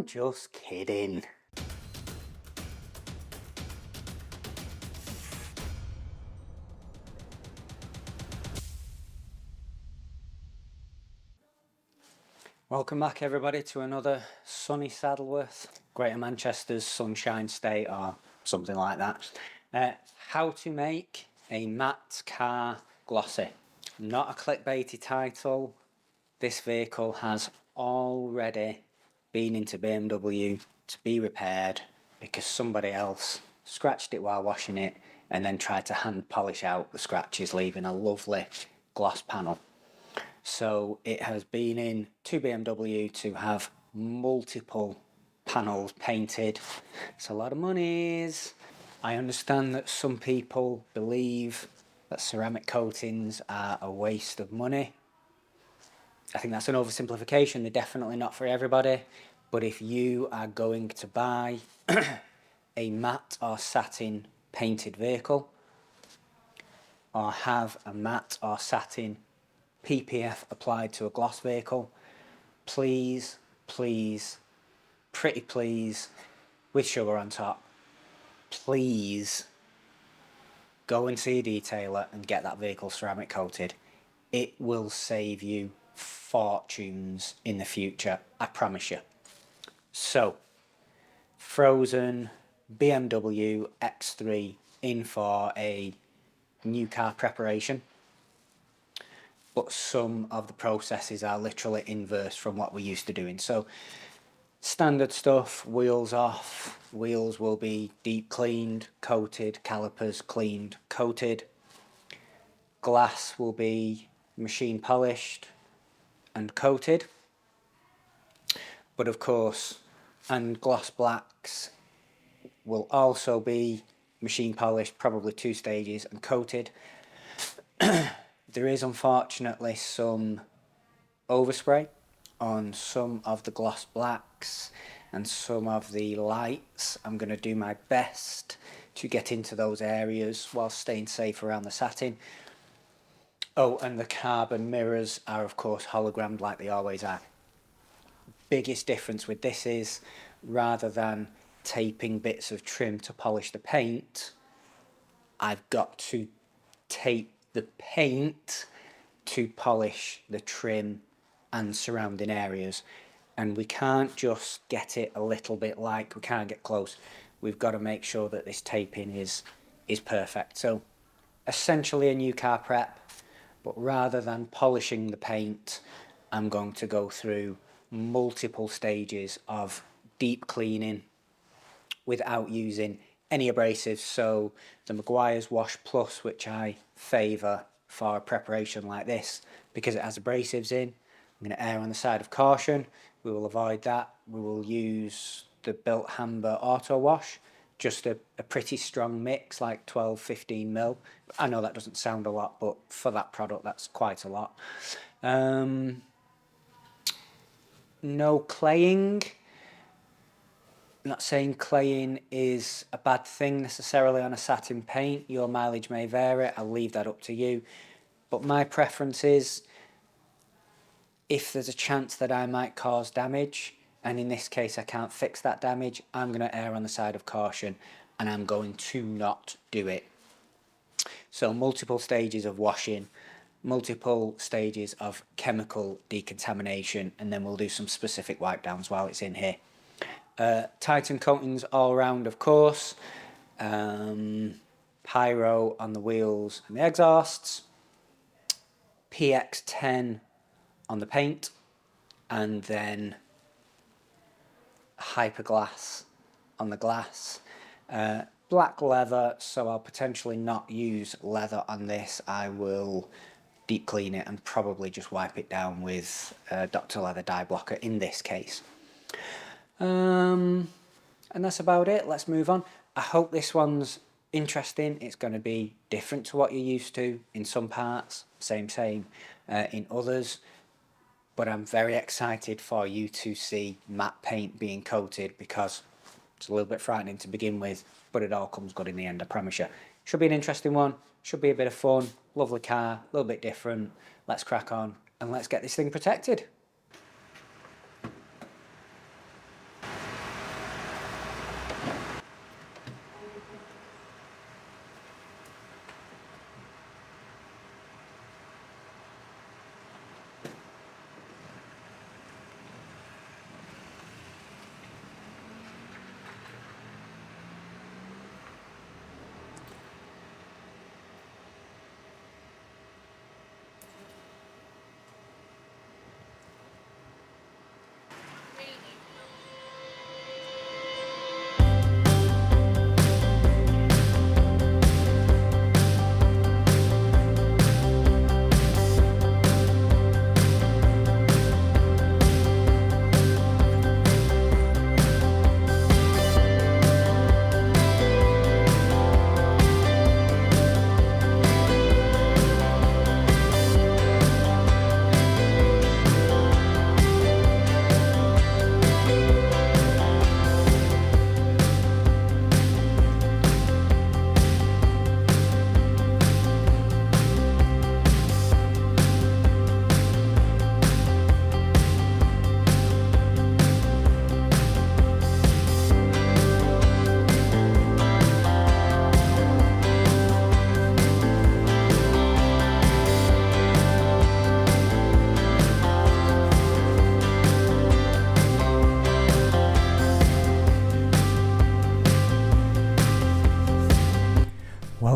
I'm just kidding. Welcome back everybody to another sunny Saddleworth, Greater Manchester's Sunshine State or something like that. How to make a matte car glossy. Not a clickbaity title. This vehicle has already been into BMW to be repaired because somebody else scratched it while washing it and then tried to hand polish out the scratches, leaving a lovely gloss panel. So it has been in to BMW to have multiple panels painted. It's a lot of monies. I understand that some people believe that ceramic coatings are a waste of money. I think that's an oversimplification. They're definitely not for everybody. But if you are going to buy a matte or satin painted vehicle, or have a matte or satin PPF applied to a gloss vehicle, please, please, pretty please, with sugar on top, please go and see a detailer and get that vehicle ceramic coated. It will save you fortunes in the future, I promise you. So, frozen BMW X3 in for a new car preparation. But some of the processes are literally inverse from what we're used to doing. So standard stuff, wheels off, wheels will be deep cleaned, coated, calipers cleaned, coated. Glass will be machine polished and coated. But of course, and gloss blacks will also be machine polished, probably 2 stages, and coated. There is unfortunately some overspray on some of the gloss blacks and some of the lights. I'm going to do my best to get into those areas while staying safe around the satin. Oh, and the carbon mirrors are of course hologrammed like they always are. Biggest difference with this is, rather than taping bits of trim to polish the paint, I've got to tape the paint to polish the trim and surrounding areas. And we can't just get it a little bit like, we can't get close. We've got to make sure that this taping is perfect. So essentially a new car prep, but rather than polishing the paint, I'm going to go through multiple stages of deep cleaning without using any abrasives. So the Meguiar's Wash Plus, which I favour for a preparation like this because it has abrasives in, I'm going to err on the side of caution. We will avoid that. We will use the Built Hamber Auto Wash, just a pretty strong mix, like 12-15 mil. I know that doesn't sound a lot, but for that product that's quite a lot. No claying. I'm not saying claying is a bad thing necessarily on a satin paint. Your mileage may vary. I'll leave that up to you. But my preference is, if there's a chance that I might cause damage, and in this case I can't fix that damage, I'm going to err on the side of caution and I'm going to not do it. So multiple stages of washing, multiple stages of chemical decontamination, and then we'll do some specific wipe downs while it's in here. Titan coatings all round, of course. Pyro on the wheels and the exhausts. PX10 on the paint. And then hyperglass on the glass. Black leather, so I'll potentially not use leather on this. I will deep clean it and probably just wipe it down with Dr. Leather dye blocker in this case. And that's about it. Let's move on. I hope this one's interesting. It's going to be different to what you're used to in some parts, same in others. But I'm very excited for you to see matte paint being coated, because it's a little bit frightening to begin with, but it all comes good in the end, I promise you. Should be an interesting one, should be a bit of fun, lovely car, a little bit different. Let's crack on and let's get this thing protected.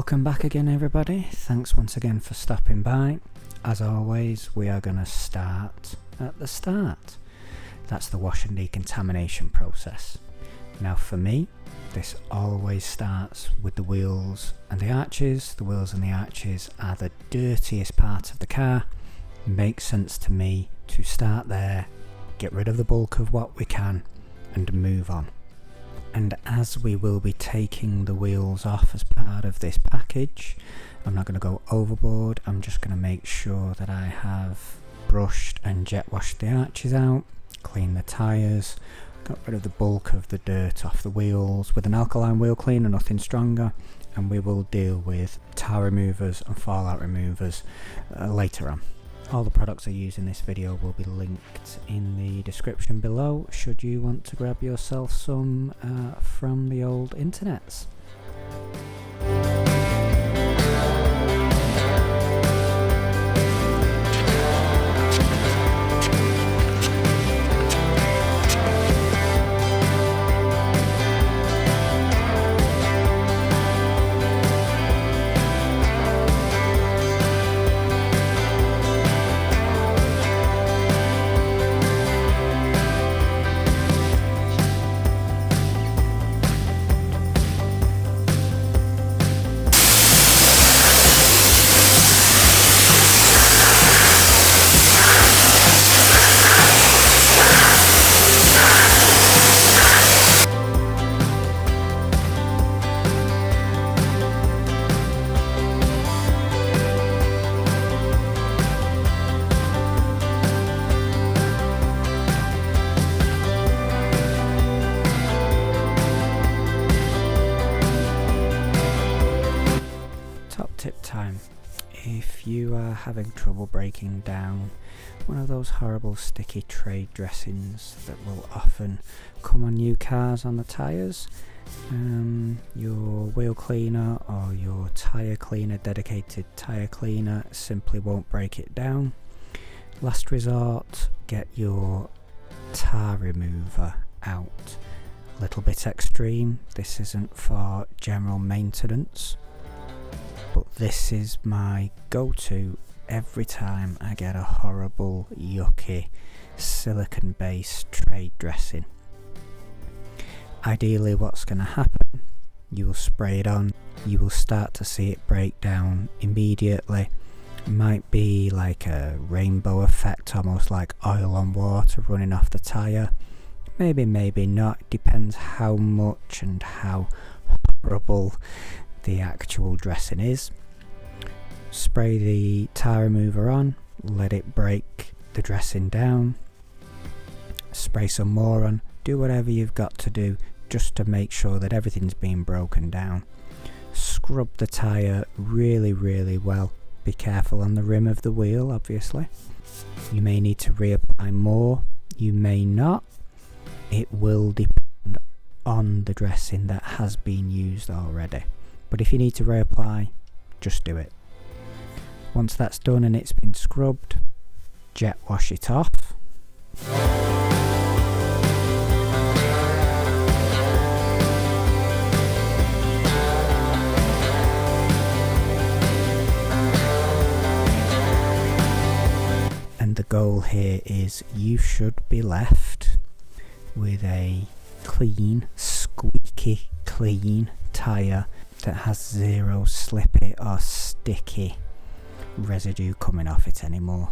Welcome back again, everybody. Thanks once again for stopping by. As always, we are going to start at the start. That's the wash and decontamination process. Now for me, this always starts with the wheels and the arches. The wheels and the arches are the dirtiest part of the car. It makes sense to me to start there, get rid of the bulk of what we can, and move on. And as we will be taking the wheels off as part of this package, I'm not going to go overboard. I'm just going to make sure that I have brushed and jet washed the arches out, cleaned the tyres, got rid of the bulk of the dirt off the wheels with an alkaline wheel cleaner, nothing stronger, and we will deal with tar removers and fallout removers later on. All the products I use in this video will be linked in the description below should you want to grab yourself some from the old internets. Tip time. If you are having trouble breaking down one of those horrible sticky trade dressings that will often come on new cars on the tyres, your wheel cleaner or your tyre cleaner, dedicated tyre cleaner, simply won't break it down. Last resort, get your tar remover out. A little bit extreme, this isn't for general maintenance, but this is my go-to every time I get a horrible, yucky, silicone-based trade dressing. Ideally, what's going to happen, you will spray it on, you will start to see it break down immediately. It might be like a rainbow effect, almost like oil on water running off the tyre. Maybe, maybe not, it depends how much and how horrible the actual dressing is. Spray the tire remover on, let it break the dressing down, spray some more on, do whatever you've got to do just to make sure that everything's been broken down. Scrub the tire really, really well. Be careful on the rim of the wheel, obviously. You may need to reapply more, you may not. It will depend on the dressing that has been used already. But if you need to reapply, just do it. Once that's done and it's been scrubbed, jet wash it off. And the goal here is you should be left with a clean, squeaky clean tyre that has zero slippy or sticky residue coming off it anymore.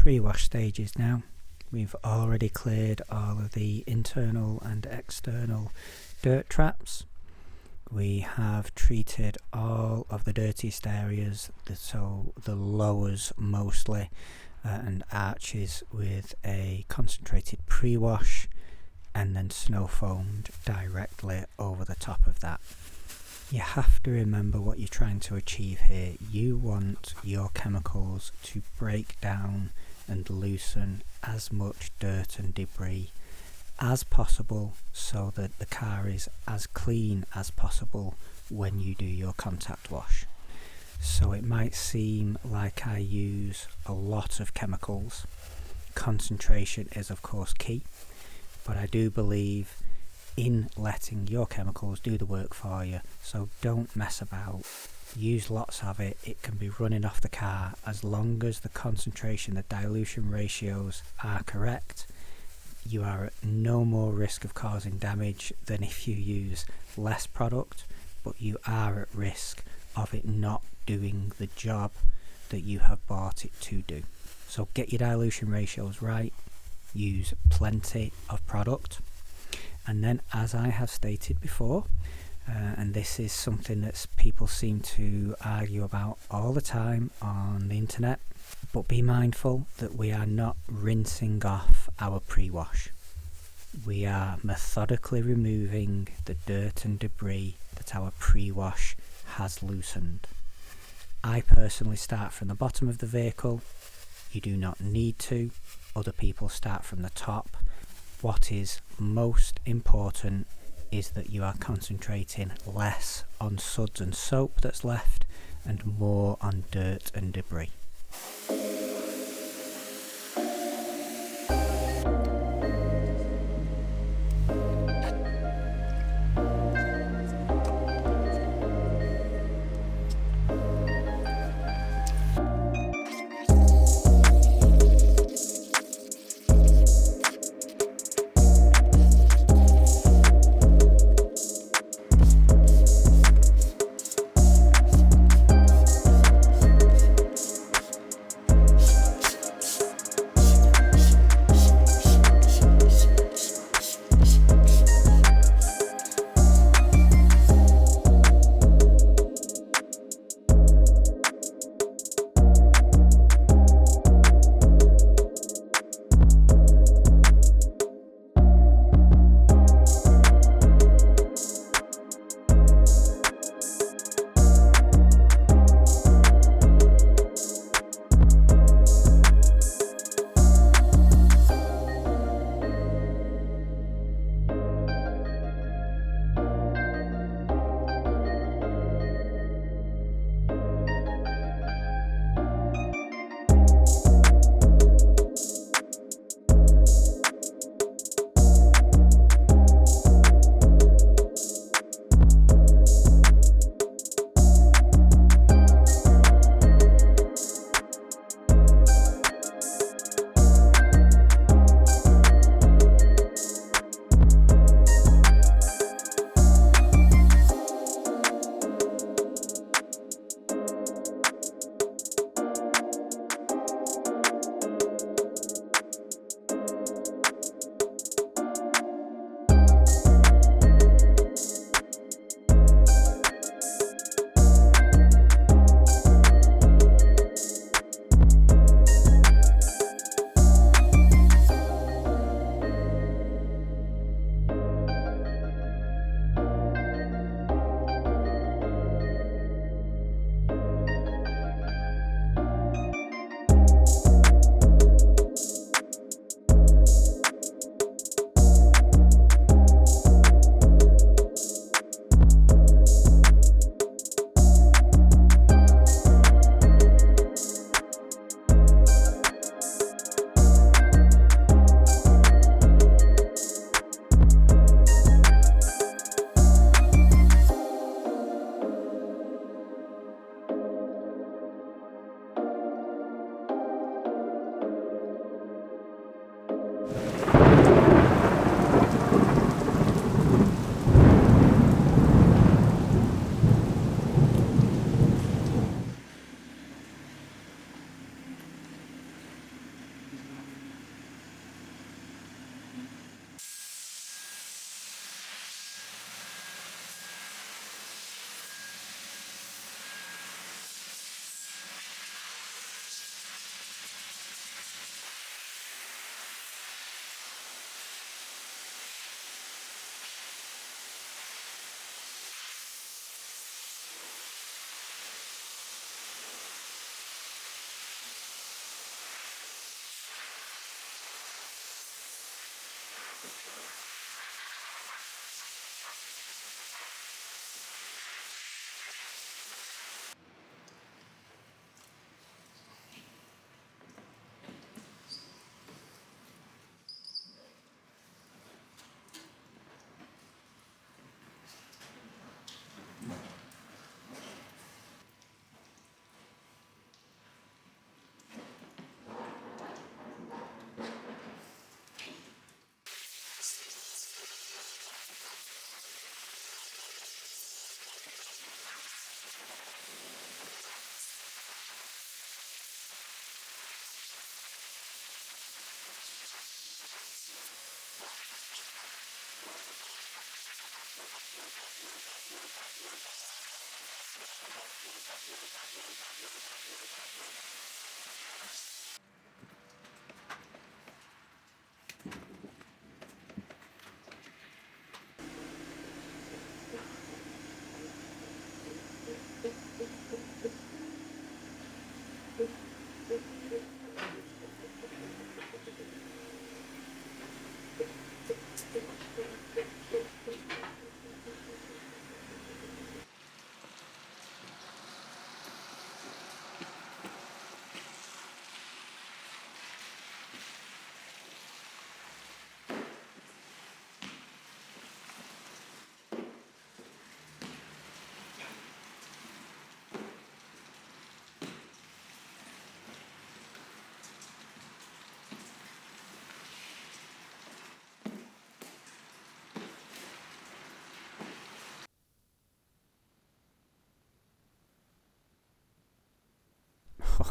pre-wash stages now. We've already cleared all of the internal and external dirt traps. We have treated all of the dirtiest areas, so the lowers mostly, and arches with a concentrated pre-wash, and then snow foamed directly over the top of that. You have to remember what you're trying to achieve here. You want your chemicals to break down and loosen as much dirt and debris as possible, so that the car is as clean as possible when you do your contact wash. So it might seem like I use a lot of chemicals. Concentration is of course key, but I do believe in letting your chemicals do the work for you. So don't mess about. Use lots of it. It can be running off the car as long as the concentration, the dilution ratios are correct. You are at no more risk of causing damage than if you use less product, but you are at risk of it not doing the job that you have bought it to do. So get your dilution ratios right, use plenty of product, and then, as I have stated before, and this is something that people seem to argue about all the time on the internet, but be mindful that we are not rinsing off our pre-wash. We are methodically removing the dirt and debris that our pre-wash has loosened. I personally start from the bottom of the vehicle. You do not need to. Other people start from the top. What is most important is that you are concentrating less on suds and soap that's left and more on dirt and debris.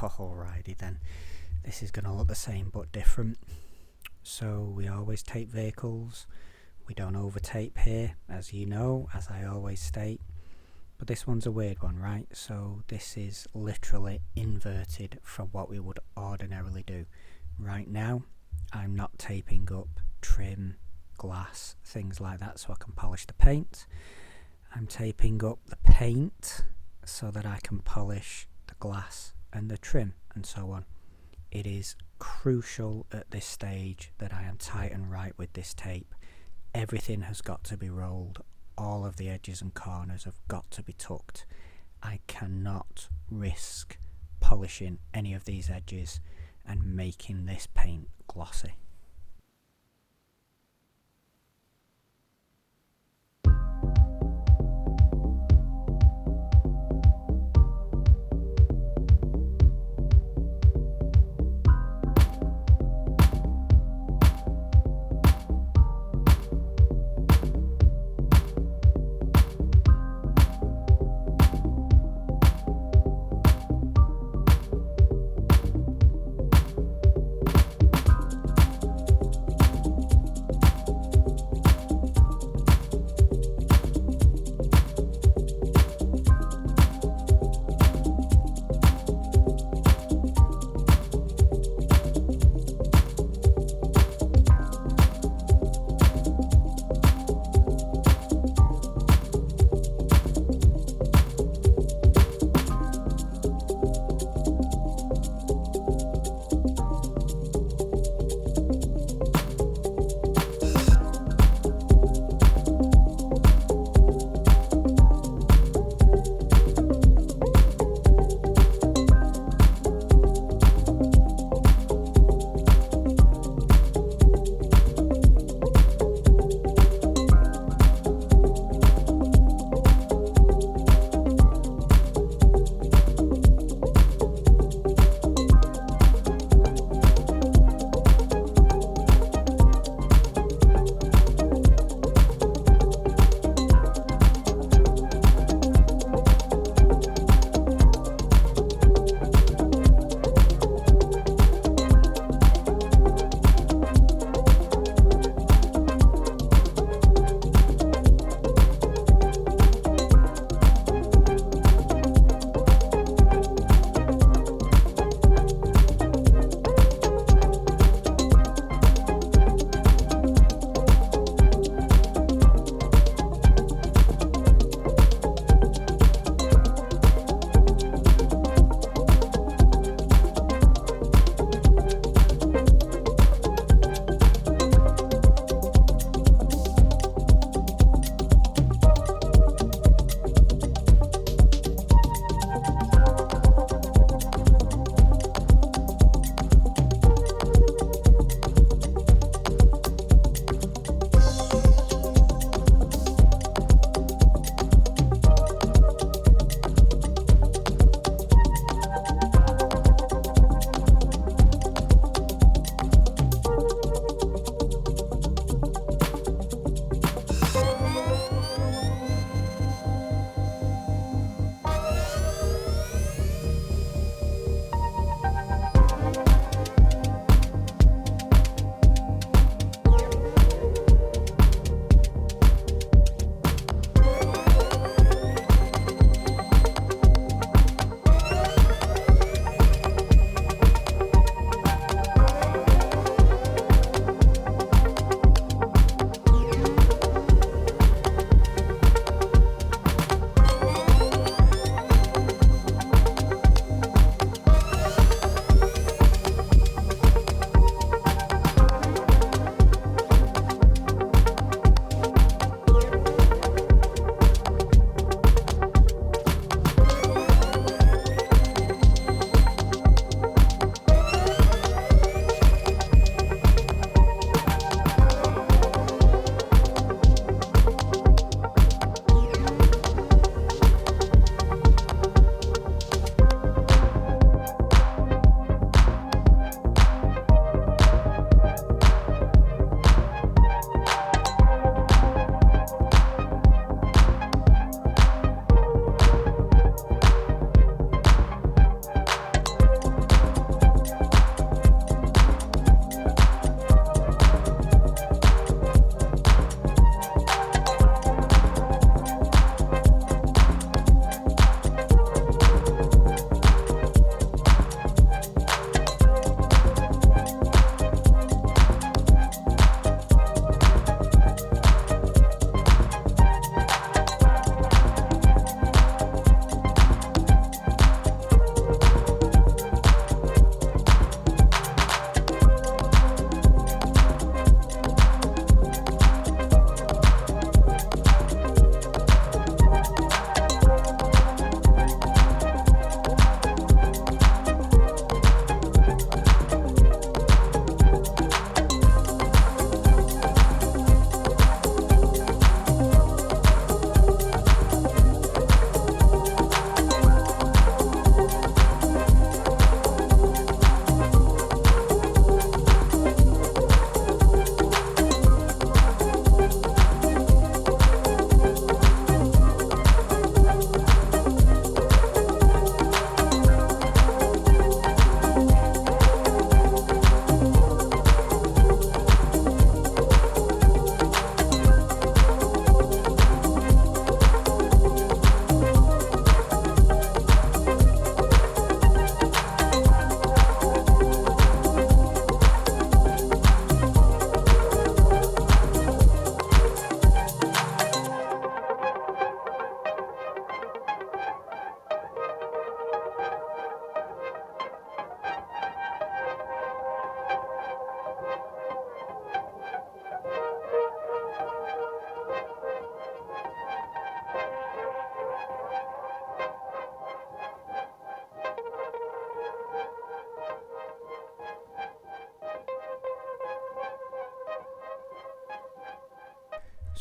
Alrighty then, this is going to look the same but different. So we always tape vehicles, we don't over tape here, as you know, as I always state. But this one's a weird one, right? So this is literally inverted from what we would ordinarily do. Right now, I'm not taping up trim, glass, things like that so I can polish the paint. I'm taping up the paint so that I can polish the glass and the trim and so on. It is crucial at this stage that I am tight and right with this tape. Everything has got to be rolled. All of the edges and corners have got to be tucked. I cannot risk polishing any of these edges and making this paint glossy.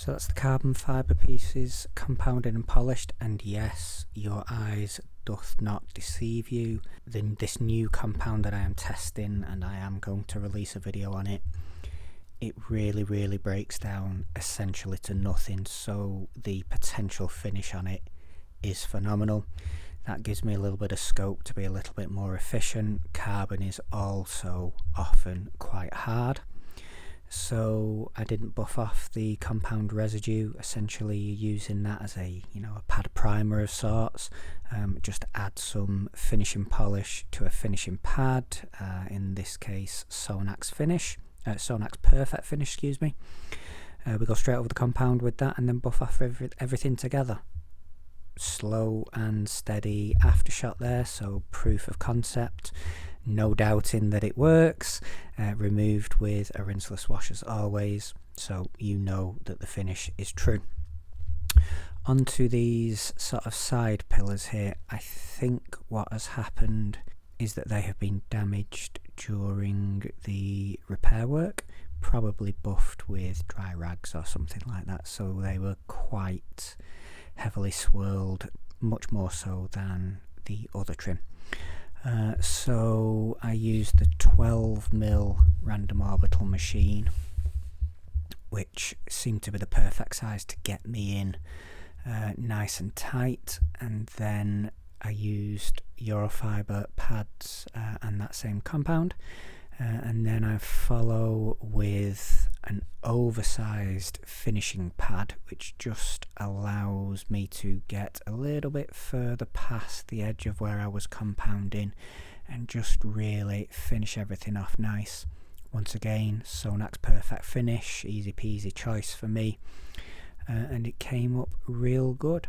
So that's the carbon fibre pieces compounded and polished, and yes, your eyes doth not deceive you. This new compound that I am testing, and I am going to release a video on it, it really breaks down essentially to nothing, so the potential finish on it is phenomenal. That gives me a little bit of scope to be a little bit more efficient. Carbon is also often quite hard, so I didn't buff off the compound residue. Essentially you're using that as a pad primer of sorts. Just add some finishing polish to a finishing pad, in this case Sonax Perfect Finish, excuse me. We go straight over the compound with that and then buff off everything together. Slow and steady aftershot there, so proof of concept, no doubting that it works. Removed with a rinseless wash as always, so you know that the finish is true. Onto these sort of side pillars here, I think what has happened is that they have been damaged during the repair work, probably buffed with dry rags or something like that, so they were quite heavily swirled, much more so than the other trim. So I used the 12mm random orbital machine, which seemed to be the perfect size to get me in nice and tight, and then I used Eurofiber pads and that same compound, and then I follow with an oversized finishing pad, which just allows me to get a little bit further past the edge of where I was compounding and just really finish everything off nice. Once again, Sonax Perfect Finish, easy peasy choice for me, and it came up real good.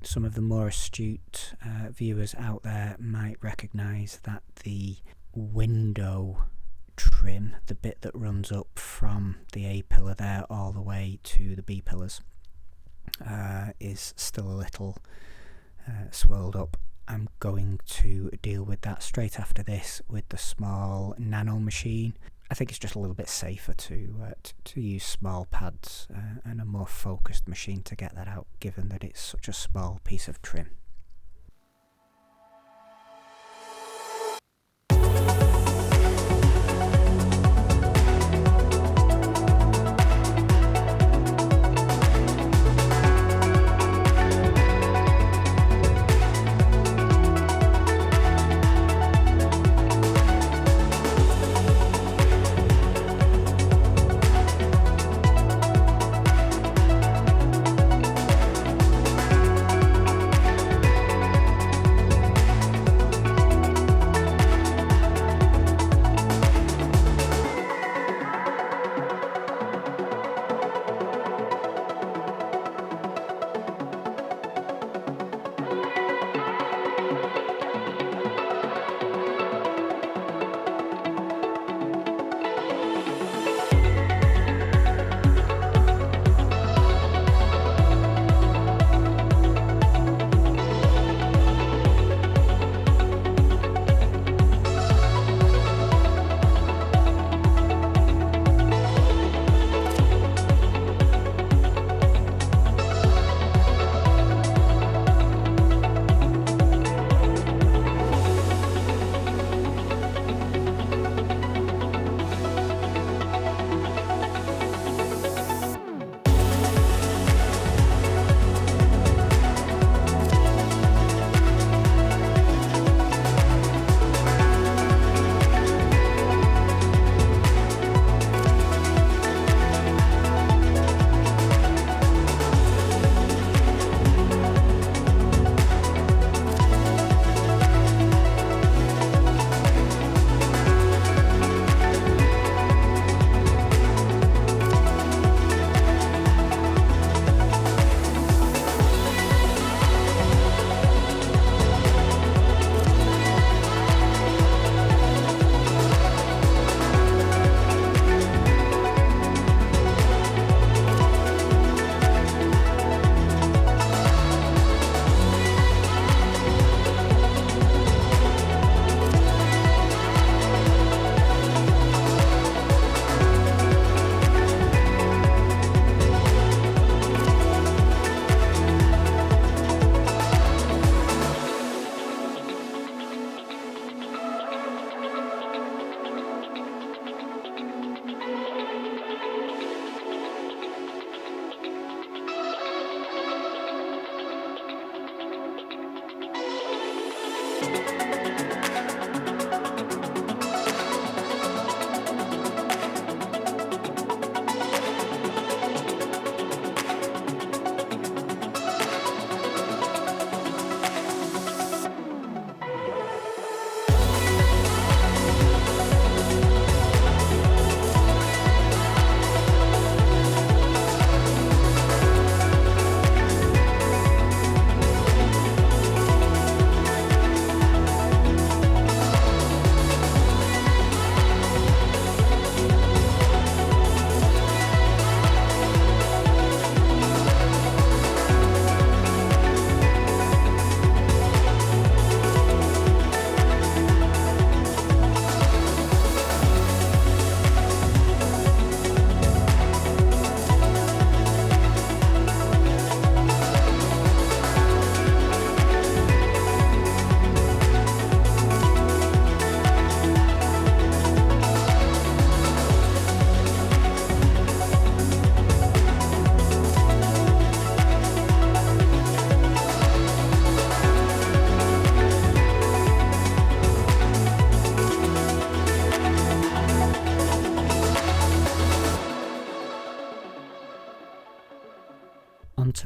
Some of the more astute viewers out there might recognise that the window trim, the bit that runs up from the A pillar there all the way to the B pillars, is still a little swirled up. I'm going to deal with that straight after this with the small nano machine. I think it's just a little bit safer to use small pads and a more focused machine to get that out, given that it's such a small piece of trim.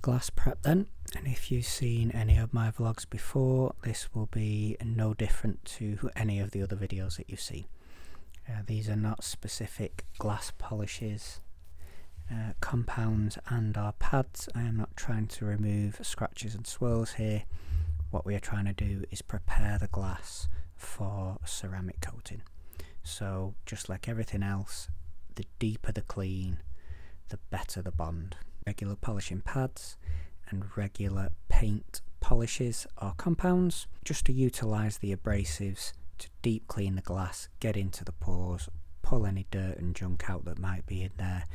glass prep then, and if you've seen any of my vlogs before, this will be no different to any of the other videos that you've seen. These are not specific glass polishes, compounds and our pads. I am not trying to remove scratches and swirls here. What we are trying to do is prepare the glass for ceramic coating. So just like everything else, the deeper the clean, the better the bond. Regular polishing pads and regular paint polishes or compounds, just to utilise the abrasives to deep clean the glass, get into the pores, pull any dirt and junk out that might be in there,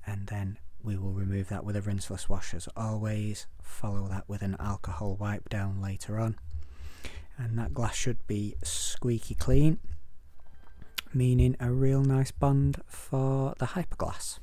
and then we will remove that with a rinseless wash as always. Follow that with an alcohol wipe down later on, and that glass should be squeaky clean, meaning a real nice bond for the hyperglass.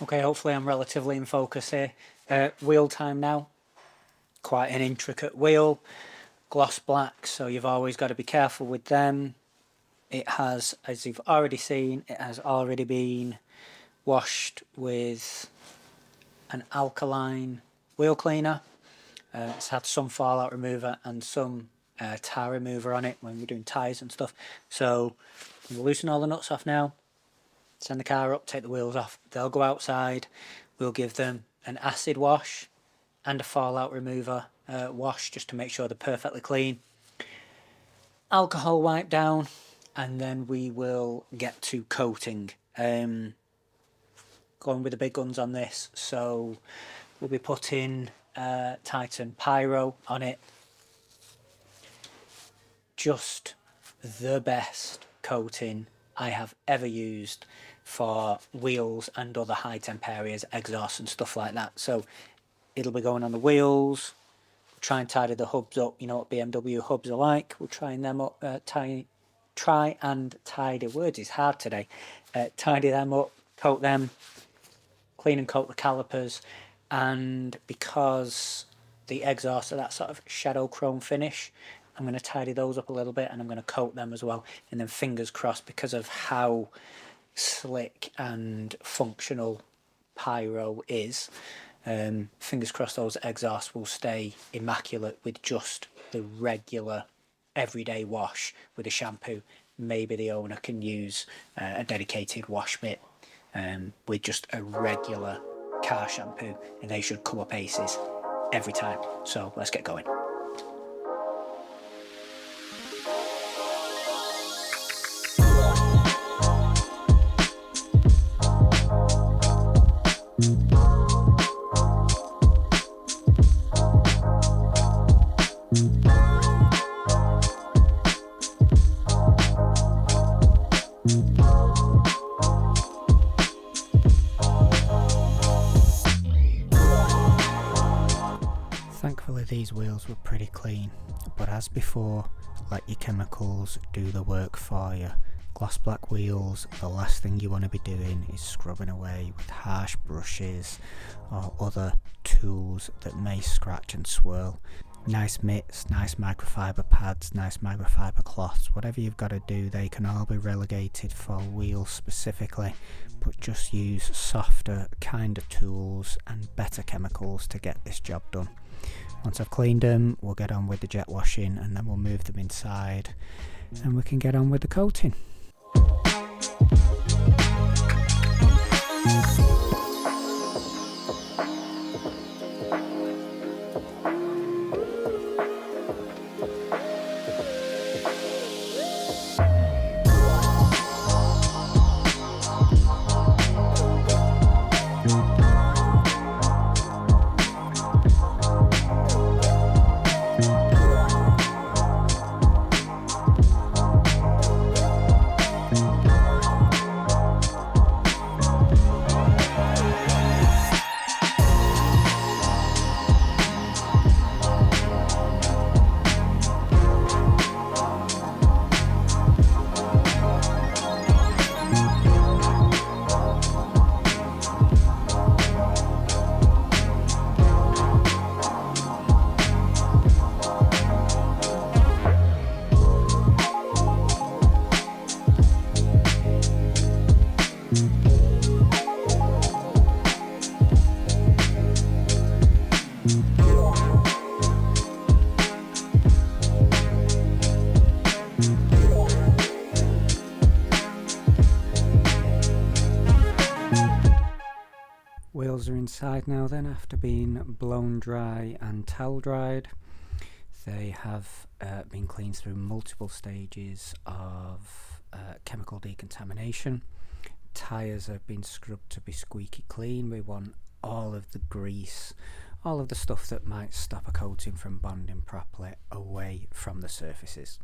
Okay, hopefully I'm relatively in focus here. Wheel time now. Quite an intricate wheel. Gloss black, so you've always got to be careful with them. It has, as you've already seen, it has already been washed with an alkaline wheel cleaner. It's had some fallout remover and some tar remover on it when we're doing tyres and stuff. So we'll loosen all the nuts off now. Send the car up, take the wheels off. They'll go outside. We'll give them an acid wash and a fallout remover wash just to make sure they're perfectly clean. Alcohol wipe down, and then we will get to coating. Going with the big guns on this, so we'll be putting Titan Pyro on it. Just the best coating I have ever used for wheels and other high temp areas, exhausts and stuff like that. So it'll be going on the wheels. Try and tidy the hubs up. You know what BMW hubs are like. We'll try them up. Try and tidy. Words is hard today. Tidy them up, coat them, clean and coat the calipers, and because the exhausts are that sort of shadow chrome finish, I'm going to tidy those up a little bit, and I'm going to coat them as well. And then fingers crossed, because of how slick and functional Pyro is, fingers crossed those exhausts will stay immaculate with just the regular everyday wash with a shampoo. Maybe the owner can use a dedicated wash mitt with just a regular car shampoo, and they should come up aces every time. So let's get going. Thankfully these wheels were pretty clean, but as before, let your chemicals do the work for you. Gloss black wheels, the last thing you want to be doing is scrubbing away with harsh brushes or other tools that may scratch and swirl. Nice mitts, nice microfiber pads, nice microfiber cloths, whatever you've got to do, they can all be relegated for wheels specifically, but just use softer kind of tools and better chemicals to get this job done. Once I've cleaned them, we'll get on with the jet washing and then we'll move them inside and we can get on with the coating. Wheels are inside now then after being blown dry and towel dried. They have been cleaned through multiple stages of chemical decontamination. Tyres have been scrubbed to be squeaky clean. We want all of the grease, all of the stuff that might stop a coating from bonding properly away from the surfaces.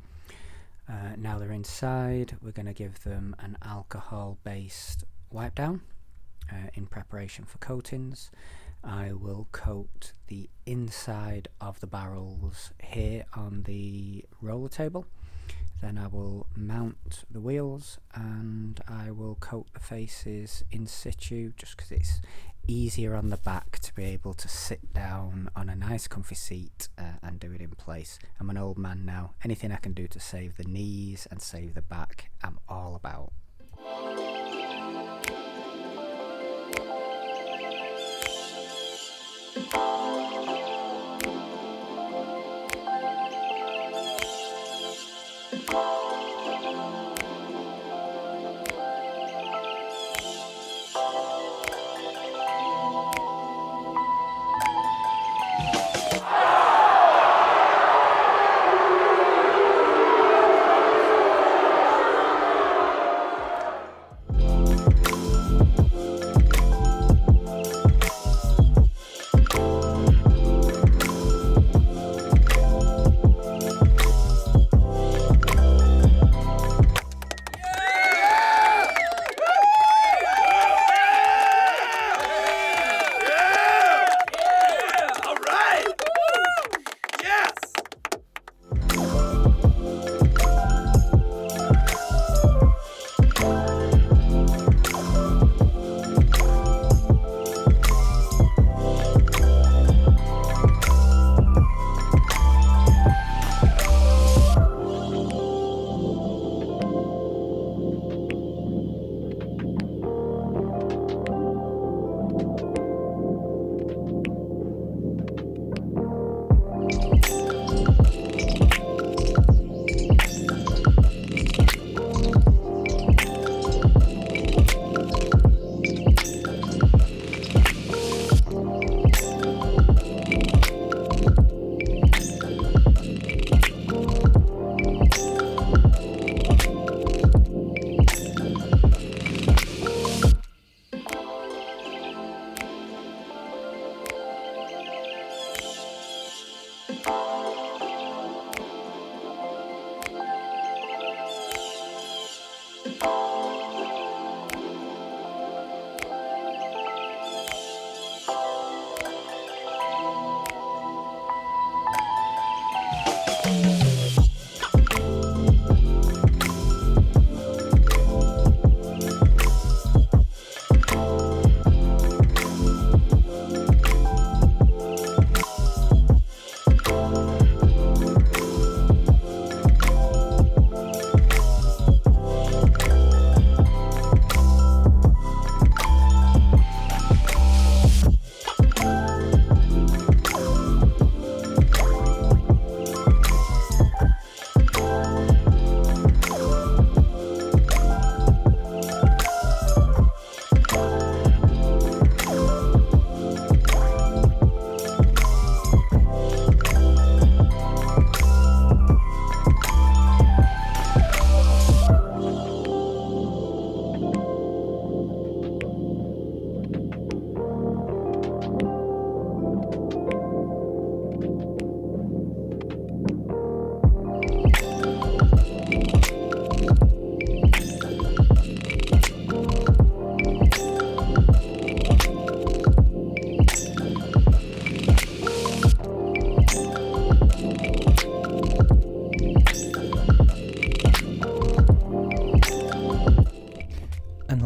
Now they're inside, we're going to give them an alcohol based wipe down in preparation for coatings. I will coat the inside of the barrels here on the roller table, then I will mount the wheels and I will coat the faces in situ, just because it's easier on the back to be able to sit down on a nice comfy seat and do it in place. I'm an old man now, anything I can do to save the knees and save the back I'm all about.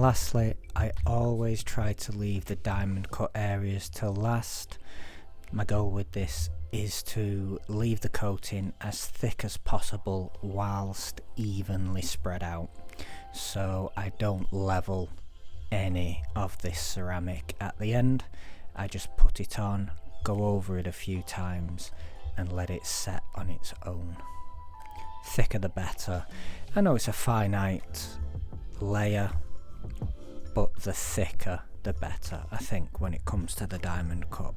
lastly, I always try to leave the diamond cut areas till last. My goal with this is to leave the coating as thick as possible whilst evenly spread out, so I don't level any of this ceramic at the end. I just put it on, go over it a few times and let it set on its own. Thicker the better. I know it's a finite layer, but the thicker the better, I think, when it comes to the diamond cut.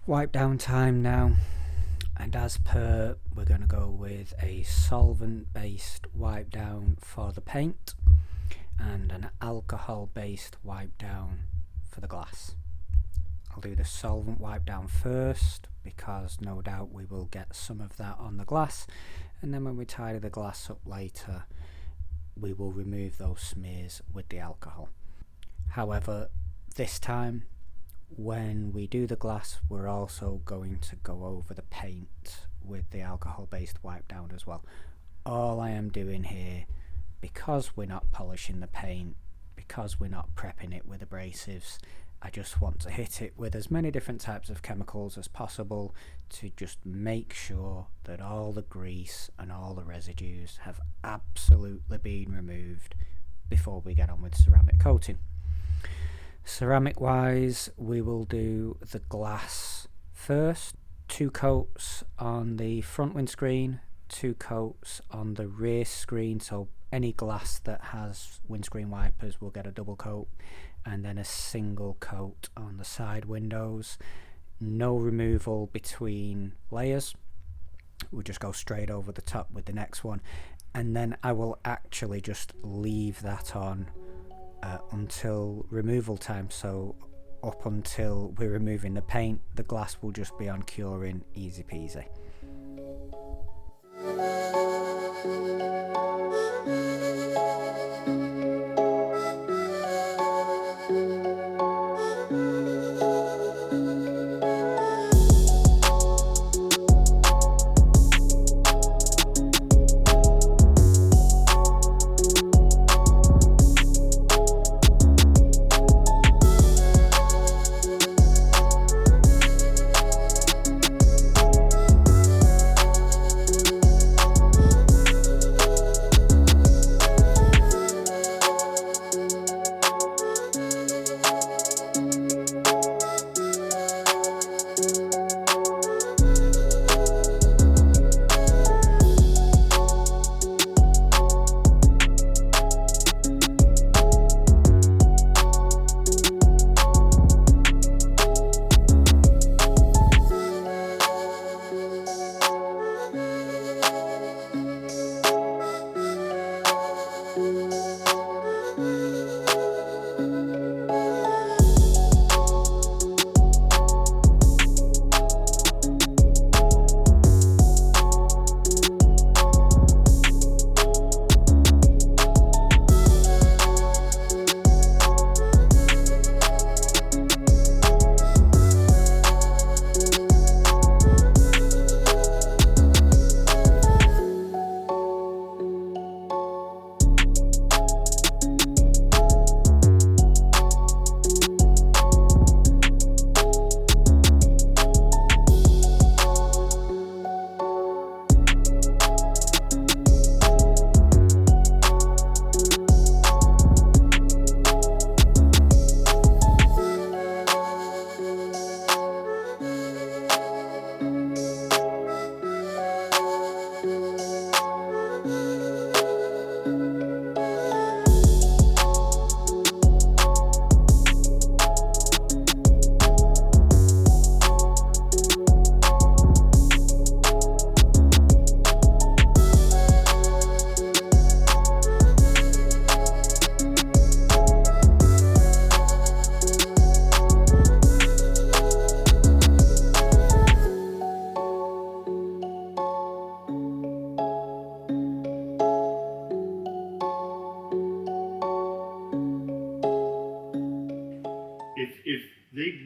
Wipe down time now, and as per, we're going to go with a solvent based wipe down for the paint and an alcohol based wipe down for the glass. I'll do the solvent wipe down first because no doubt we will get some of that on the glass, and then when we tidy the glass up later we will remove those smears with the alcohol. However, this time when we do the glass, we're also going to go over the paint with the alcohol based wipe down as well. All I am doing here, because we're not polishing the paint, because we're not prepping it with abrasives, I just want to hit it with as many different types of chemicals as possible to just make sure that all the grease and all the residues have absolutely been removed before we get on with ceramic coating. Ceramic wise, we will do the glass first. 2 coats on the front windscreen, 2 coats on the rear screen, so any glass that has windscreen wipers will get a double coat, and then a single coat on the side windows. No removal between layers, we'll just go straight over the top with the next one, and then I will actually just leave that on until removal time. So up until we're removing the paint, the glass will just be on curing, easy peasy.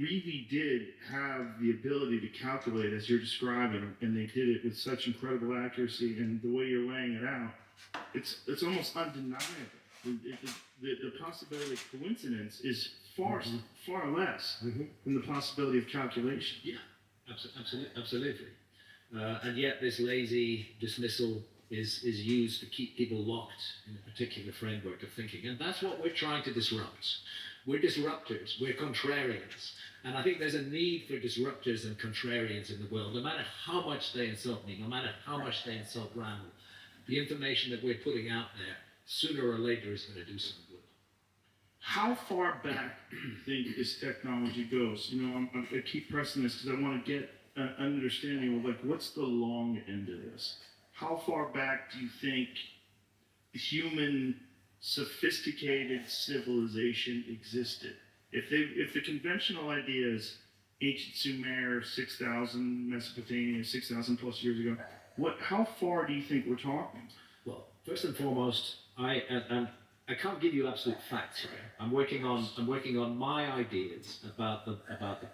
really did have the ability to calculate as you're describing, and they did it with such incredible accuracy, and the way you're laying it out, it's almost undeniable. The possibility of coincidence is far less than the possibility of calculation. Yeah, absolutely. And yet this lazy dismissal is used to keep people locked in a particular framework of thinking. And that's what we're trying to disrupt. We're disruptors, we're contrarians. And I think there's a need for disruptors and contrarians in the world, no matter how much they insult me, no matter how much they insult Randall. The information that we're putting out there, sooner or later, is going to do some good. How far back do you think this technology goes? You know, I keep pressing this because I want to get an understanding of, like, what's the long end of this? How far back do you think human sophisticated civilization existed? If the conventional idea is ancient Sumer, 6,000 Mesopotamia, 6,000 plus years ago, how far do you think we're talking? Well, first and foremost, I can't give you absolute facts here. I'm working on my ideas about the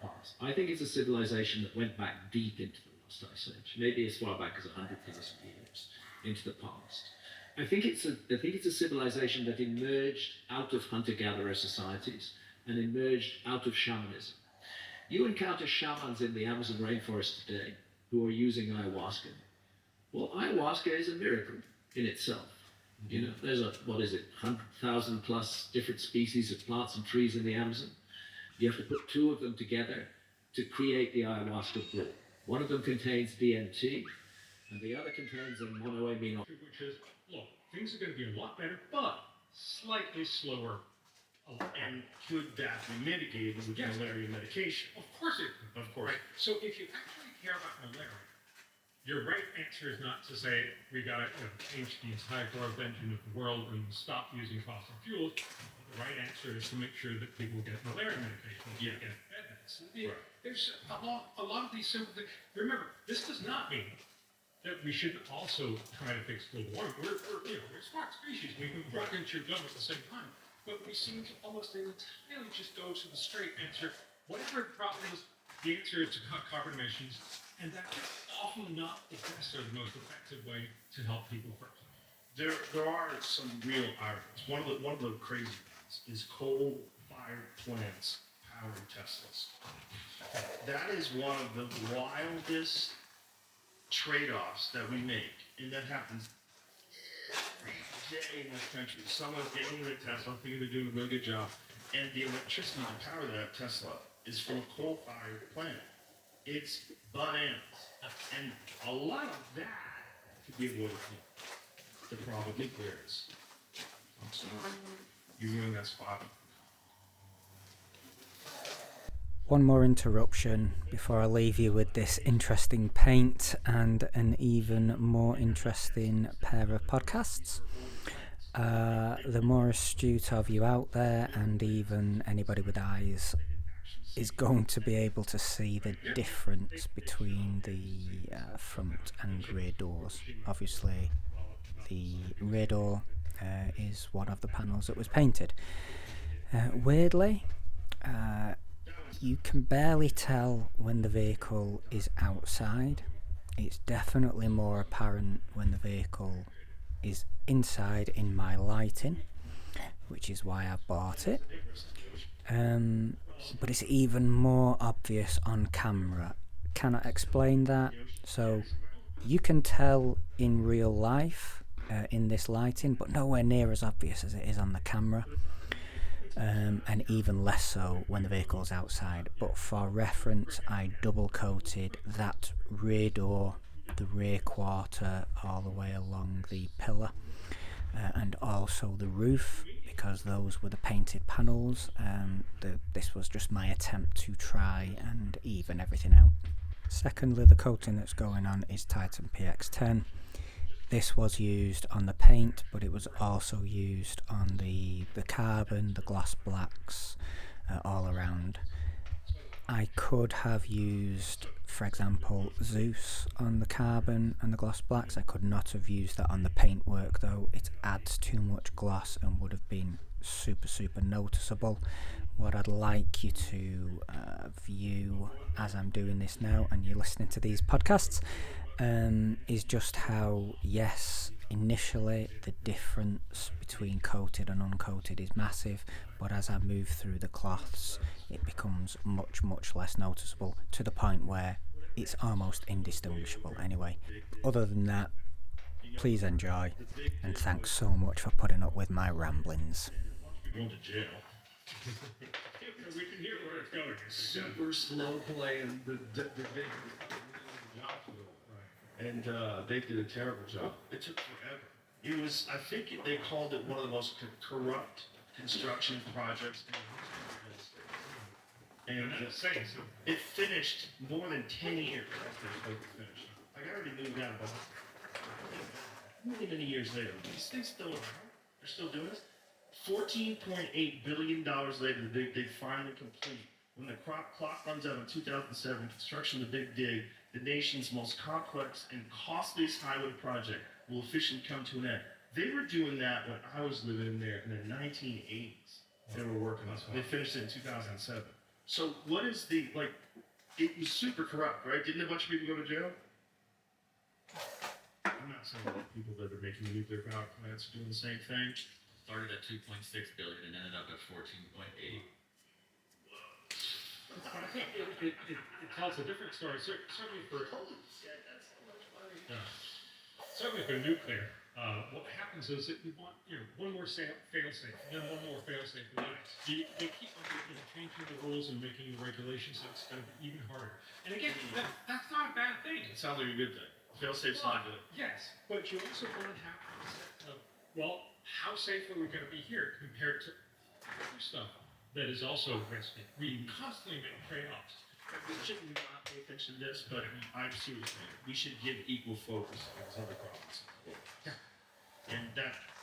past. I think it's a civilization that went back deep into the last ice age, maybe as far back as 100,000 years into the past. I think it's a civilization that emerged out of hunter-gatherer societies and emerged out of shamanism. You encounter shamans in the Amazon rainforest today who are using ayahuasca. Well, ayahuasca is a miracle in itself. You know, there's 100,000 plus different species of plants and trees in the Amazon. You have to put two of them together to create the ayahuasca brew. One of them contains DMT, and the other contains a monoamine. Which is, look, things are going to be a lot better, but slightly slower. And could that be mitigated with malaria medication? Of course it could. Of course. Right? So if you actually care about malaria, your right answer is not to say we got to change the entire growth engine of the world and stop using fossil fuels. The right answer is to make sure that people get malaria medication. Yeah. Get bed nets. There's a lot of these simple things. Remember, this does not mean that we shouldn't also try to fix global warming. We're smart species. We can work and chew gum at the same time. But we seem to almost entirely just go to the straight answer. Whatever the problem is, the answer is to cut carbon emissions. And that's often not the best or the most effective way to help people first. There are some real ironies. One of the crazy ones is coal-fired plants powering Teslas. That is one of the wildest trade-offs that we make, and that happens every day in this country. Someone's getting a Tesla, thinking they're doing a really good job, and the electricity to power that Tesla is from a coal-fired plant. It's bananas, and a lot of that could be avoided. The problem with nuclear is, I'm sorry, you're in that spot. One more interruption before I leave you with this interesting paint and an even more interesting pair of podcasts. The more astute of you out there, and even anybody with eyes, is going to be able to see the difference between the front and rear doors. Obviously, the rear door is one of the panels that was painted. Weirdly, you can barely tell when the vehicle is outside. It's definitely more apparent when the vehicle is inside in my lighting, which is why I bought it. But it's even more obvious on camera. Cannot explain that. So you can tell in real life in this lighting, but nowhere near as obvious as it is on the camera. And even less so when the vehicle's outside. But for reference, I double coated that rear door, the rear quarter, all the way along the pillar, and also the roof, because those were the painted panels. This was just my attempt to try and even everything out. Secondly, the coating that's going on is Titan PX10. This was used on the paint, but it was also used on the carbon, the gloss blacks, all around. I could have used, for example, Zeus on the carbon and the gloss blacks. I could not have used that on the paintwork though. It adds too much gloss and would have been super noticeable. What I'd like you to view as I'm doing this now and you're listening to these podcasts is just how, yes, initially the difference between coated and uncoated is massive, but as I move through the cloths it becomes much less noticeable, to the point where it's almost indistinguishable anyway. Other than that, please enjoy, and thanks so much for putting up with my ramblings. Going to jail. We can hear where it's going. Super slow play and the big job to do it. And they did a terrible job. It took forever. It was, I think they called it one of the most corrupt construction projects in history. And it finished more than 10 years after it finished. Like, I already moved out about many years later. These things still around. They're still doing this. $14.8 billion later, they finally complete. When the clock runs out in 2007, construction of the Big Dig, the nation's most complex and costliest highway project, will officially come to an end. They were doing that when I was living there in the 1980s. They were working on it. They finished it in 2007. So what is the, like, it was super corrupt, right? Didn't a bunch of people go to jail? I'm not saying that people that are making nuclear power plants are doing the same thing. Started at 2.6 billion and ended up at 14.8. But I think it tells a different story. Certainly for certainly for nuclear, what happens is that you want one more fail-safe, and then one more fail-safe. They keep on changing the rules and making the regulations, so it's going to be even harder. And again, that's not a bad thing. It sounds like a good thing. Fail-safe's not good. Yes, but you also want to have a set of, well, how safe are we going to be here compared to other stuff that is also risky? We constantly make trade-offs. We should not pay attention to this, but I'm serious. We should give equal focus to these other problems. Yeah. And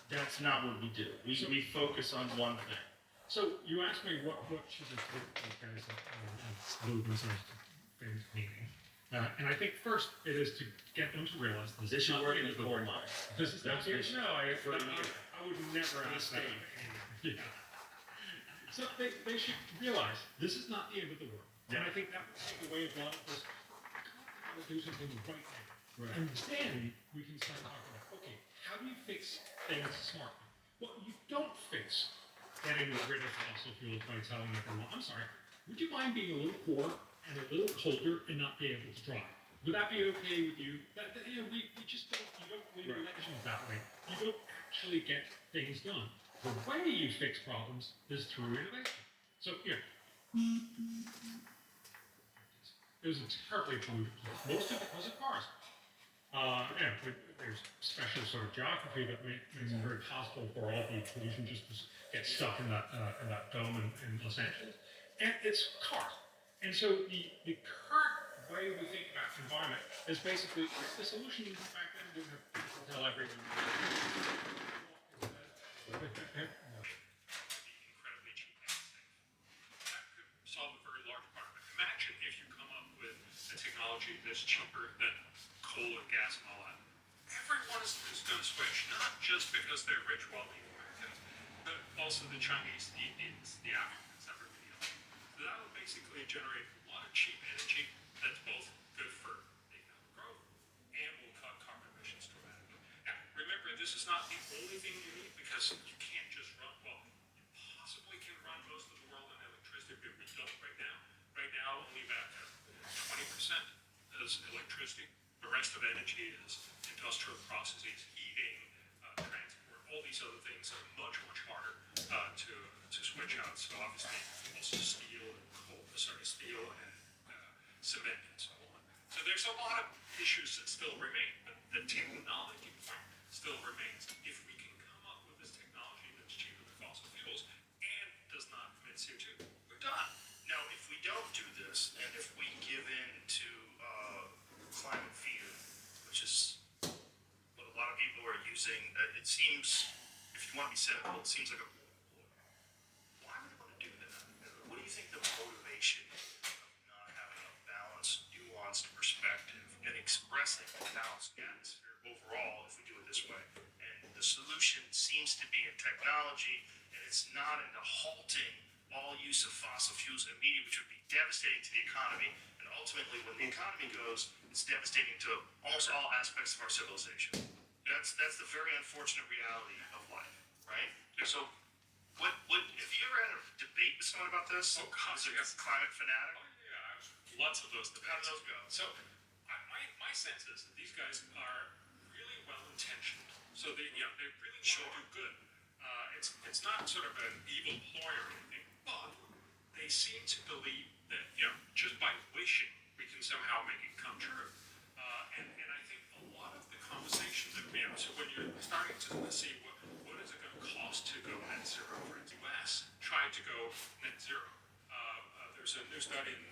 that's not what we do. We focus on one thing. So you asked me what should the guys and movements are things meaning. And I think first it is to get them to realize They should work in the coal mine. This is not here. No, I would never ask that. Yeah. So they should realize this is not the end of the world. Yeah. And I think that would take away a lot of this. We'll do something right now. Right. And then we can start talking about, okay, how do you fix things smartly? Well, you don't fix getting rid of fossil fuels by telling them, well, I'm sorry, would you mind being a little poorer and a little colder and not be able to drive? Would that be okay with you? We just don't, you don't win elections that way. You don't actually get things done. The way you fix problems is through innovation. So here, it was a terribly polluted place. Most of it was of cars. There's special sort of geography that makes it very possible for all the pollution just to get stuck in that dome in Los Angeles. And it's cars. And so the current way we think about the environment is basically the solution back then didn't have to tell everyone. Incredibly cheap. That could solve a very large part of it. Imagine if you come up with a technology that's cheaper than coal and gas and all that. Everyone is going to switch, not just because they're rich, wealthy Americans, but also the Chinese, the Indians, the Africans, everybody else. So that will basically generate a lot of cheap energy that's both good for economic growth and will cut carbon emissions dramatically. Now, remember, this is not the only thing you need because you can't just run, well, you possibly can run most of the world on electricity, but we don't right now. Right now, only about 20% is electricity. The rest of energy is industrial processes, heating, transport, all these other things are much harder to switch out. So obviously, also steel and cement and so on. So there's a lot of issues that still remain, but the technology part still remains. If we can come up with this technology that's cheaper than fossil fuels and does not emit CO2, we're done. Now, if we don't do this, and if we give in to climate fear, which is what a lot of people are using, it seems, if you want to be cynical, it seems like a why would they want to do that? What do you think the motivation of nuanced perspective and expressing a balanced atmosphere overall if we do it this way. And the solution seems to be in technology, and it's not in the halting all use of fossil fuels immediately, which would be devastating to the economy. And ultimately, when the economy goes, it's devastating to almost all aspects of our civilization. That's the very unfortunate reality of life, right? So, what have you ever had a debate with someone about this? Oh, gosh, As a yes. climate fanatic? Oh, yeah, lots of those debates. How do those go? So, my sense is that these guys are really well intentioned. So they really want to do good. It's not sort of an evil ploy or anything, but they seem to believe that just by wishing we can somehow make it come true. And I think a lot of the conversation that so when you're starting to see what is it going to cost to go net zero, for instance, the U.S. tried to go net zero. There's a new study in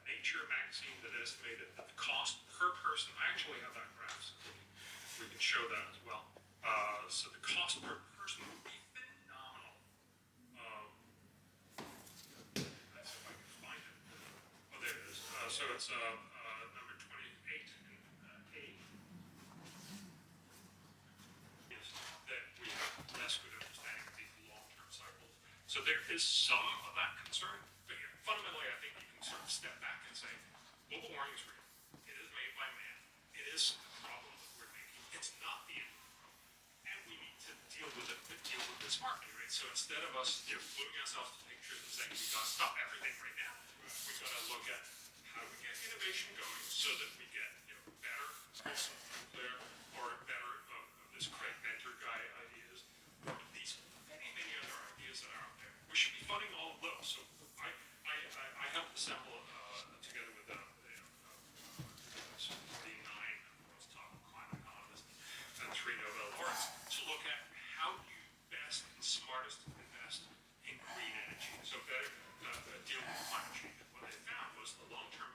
Nature magazine that estimated that the cost per person, I actually have that graph, so we can show that as well. So the cost per person would be phenomenal. Let's see if I can find it. Oh, there it is. So it's number 28 in A. Is that we have less good understanding of these long-term cycles. So there is some of that concern, but fundamentally I think you can sort of step back and say, global warming is real. It is made by man. It is a problem that we're making. It's not the end of the world. And we need to deal with it, but deal with it smartly, right? So instead of us putting ourselves to pictures and saying we've got to stop everything right now, we've got to look at how do we get innovation going so that we get better nuclear or better of this Craig Venter guy ideas, these many, many other ideas that are out there. We should be funding all of those. So I helped assemble together with the 9 most top climate economists and 3 Nobel laureates to look at how you best and smartest invest in green energy. So better deal with climate change. What they found was the long-term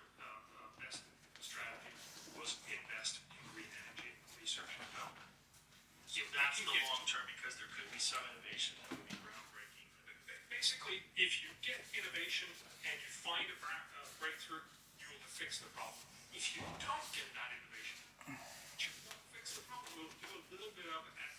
best strategy was invest in green energy research and development. So that's the long term, because there could be some innovation that would be groundbreaking. Basically, if you get innovation and you find a breakthrough, you will fix the problem. If you don't get that innovation, you won't fix the problem. We'll do a little bit of it at